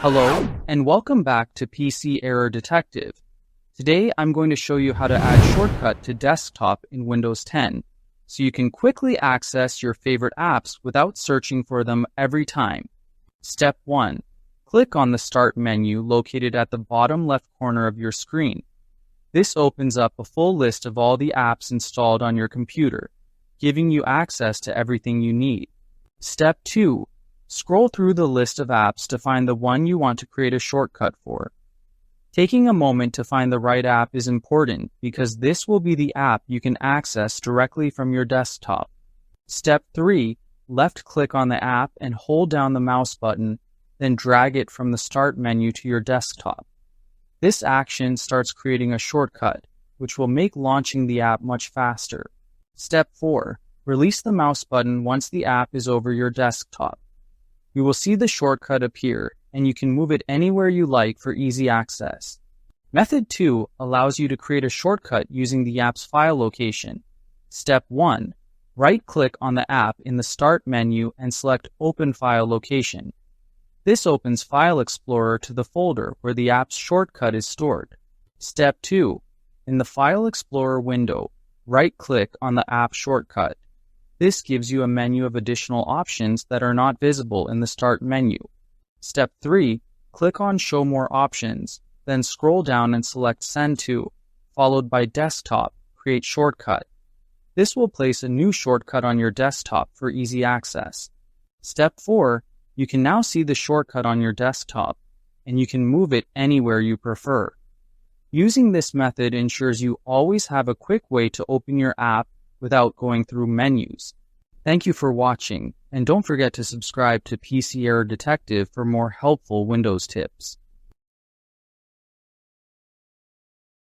Hello, and welcome back to PC Error Detective. Today, I'm going to show you how to add Shortcut to Desktop in Windows 10, so you can quickly access your favorite apps without searching for them every time. Step 1. Click on the Start menu located at the bottom left corner of your screen. This opens up a full list of all the apps installed on your computer, giving you access to everything you need. Step 2. Scroll through the list of apps to find the one you want to create a shortcut for. Taking a moment to find the right app is important because this will be the app you can access directly from your desktop. Step 3. Left-click on the app and hold down the mouse button, then drag it from the Start menu to your desktop. This action starts creating a shortcut, which will make launching the app much faster. Step 4. Release the mouse button once the app is over your desktop. You will see the shortcut appear, and you can move it anywhere you like for easy access. Method 2 allows you to create a shortcut using the app's file location. Step 1. Right-click on the app in the Start menu and select Open File Location. This opens File Explorer to the folder where the app's shortcut is stored. Step 2. In the File Explorer window, right-click on the app shortcut. This gives you a menu of additional options that are not visible in the Start menu. Step 3. Click on Show More Options, then scroll down and select Send To, followed by Desktop, Create Shortcut. This will place a new shortcut on your desktop for easy access. Step 4. You can now see the shortcut on your desktop, and you can move it anywhere you prefer. Using this method ensures you always have a quick way to open your app without going through menus. Thank you for watching, and don't forget to subscribe to PC Error Detective for more helpful Windows tips.